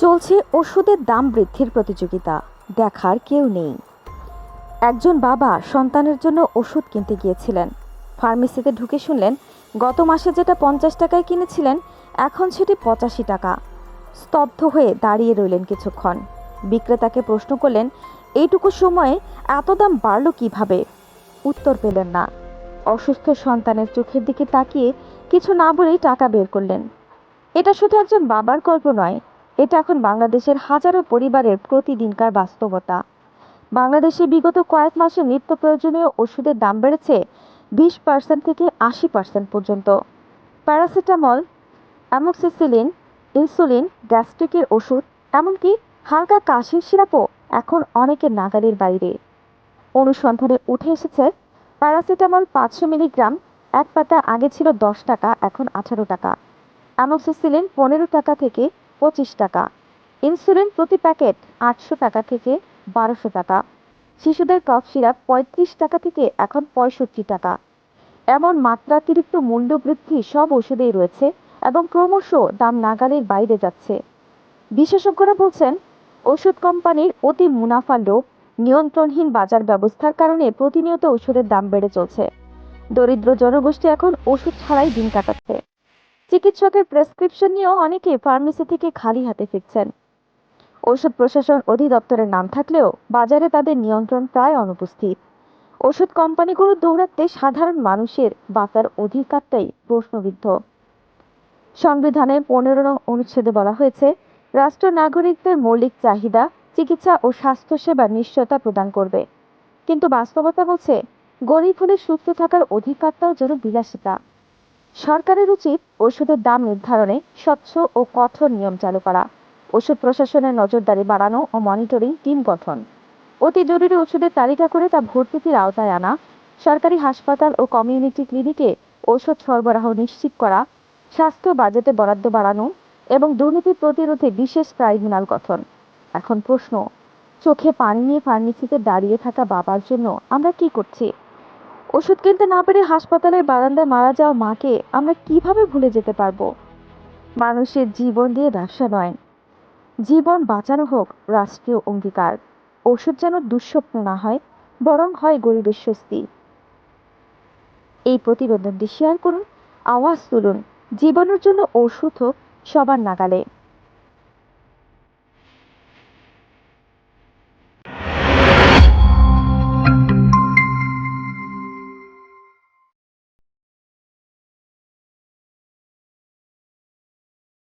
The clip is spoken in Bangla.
চলছে ওষুধের দাম বৃদ্ধির প্রতিযোগিতা। দেখার কেউ নেই। একজন বাবা সন্তানের জন্য ওষুধ কিনতে গিয়েছিলেন। ফার্মেসিতে ঢুকে শুনলেন গত মাসে যেটা 50 টাকায় কিনেছিলেন এখন সেটি 85 টাকা। স্তব্ধ হয়ে দাঁড়িয়ে রইলেন কিছুক্ষণ। বিক্রেতাকে প্রশ্ন করলেন, এইটুকু সময়ে এত দাম বাড়লো কিভাবে? উত্তর পেলেন না। অসুস্থ সন্তানের চোখের দিকে তাকিয়ে কিছু না বলেই টাকা বের করলেন। এটা শুধু একজন বাবার গল্প নয়, এটা এখন বাংলাদেশের হাজারো পরিবারের প্রতিদিনকার বাস্তবতা। বাংলাদেশে বিগত কয়েক মাসে নিত্য প্রয়োজনীয় ওষুধের দাম বেড়েছে 20% থেকে 80% পর্যন্ত। প্যারাসিটামল, অ্যামোক্সিসিলিন, ইনসুলিন, গ্যাস্ট্রিকের ওষুধ, এমনকি হালকা কাশির সিরাপও এখন অনেকের নাগালের বাইরে। অনুসন্ধানে উঠে এসেছে, প্যারাসিটামল 500 মিলিগ্রাম এক পাতা আগে ছিল 10 টাকা, এখন 18 টাকা। অ্যামোক্সিসিলিন 15 টাকা থেকে 25 টাকা। ইনসুলিন প্রতি প্যাকেট 800 টাকা থেকে 1200 টাকা। শিশুদের কফ সিরাপ 35 টাকা থেকে এখন 65 টাকা। এমন মাত্রাতিরিক্ত মূল্য বৃদ্ধি সব ওষুধেই রয়েছে এবং ক্রমশ দাম নাগালের বাইরে যাচ্ছে। বিশেষজ্ঞরা বলছেন, ওষুধ কোম্পানির অতি মুনাফা লোভ, নিয়ন্ত্রণহীন বাজার ব্যবস্থার কারণে প্রতিনিয়ত ওষুধের দাম বেড়ে চলছে। দরিদ্র জনগোষ্ঠী এখন ওষুধ ছাড়াই দিন কাটাচ্ছে। চিকিৎসকের প্রেসক্রিপশন নিয়েও অনেকে ফার্মেসি থেকে খালি হাতে ফিরছেন। ওষুধ প্রশাসন অধিদপ্তরের নাম থাকলেও বাজারে তাদের নিয়ন্ত্রণ প্রায় অনুপস্থিত। ওষুধ কোম্পানিগুলো দৌড়াতে সাধারণ মানুষের বাঁচার অধিকারটাই প্রশ্নবিদ্ধ। সংবিধানের 15 নং অনুচ্ছেদে বলা হয়েছে, রাষ্ট্র নাগরিকদের মৌলিক চাহিদা, চিকিৎসা ও স্বাস্থ্যসেবার নিশ্চয়তা প্রদান করবে। কিন্তু বাস্তবতা বলছে, গরিব হলে সুস্থ থাকার অধিকারটাও যেন বিলাসিতা। সরকারের উচিত ওষুধের দাম নির্ধারণে স্বচ্ছ ও কঠোর নিয়ম চালু করা, ওষুধ প্রশাসনের নজরদারি বাড়ানো ও মনিটরিং টিম গঠন, অতি জরুরি ওষুধের তালিকা করে তা ভর্তুকির আওতায় আনা, সরকারি হাসপাতাল ও কমিউনিটি ক্লিনিকে ওষুধ সরবরাহ নিশ্চিত করা, স্বাস্থ্য বাজেটে বরাদ্দ বাড়ানো এবং দুর্নীতি প্রতিরোধে বিশেষ ট্রাইব্যুনাল গঠন। এখন প্রশ্ন, চোখে পানি নিয়ে ফার্মেসিতে দাঁড়িয়ে থাকা বাবার জন্য আমরা কি করছি? ওষুধ কিনতে না পেরে হাসপাতালের বারান্দায় মারা যাওয়া মাকে আমরা কিভাবে ভুলে যেতে পারবো? মানুষের জীবন দিয়ে ব্যবসা নয়, জীবন বাঁচানো হোক রাষ্ট্রীয় অঙ্গীকার। ওষুধ যেন দুঃস্বপ্ন না হয়, বরং হয় গরিবের স্বস্তি। এই প্রতিবেদনটি শেয়ার করুন, আওয়াজ তুলুন, জীবনের জন্য ওষুধ হোক সবার নাগালে।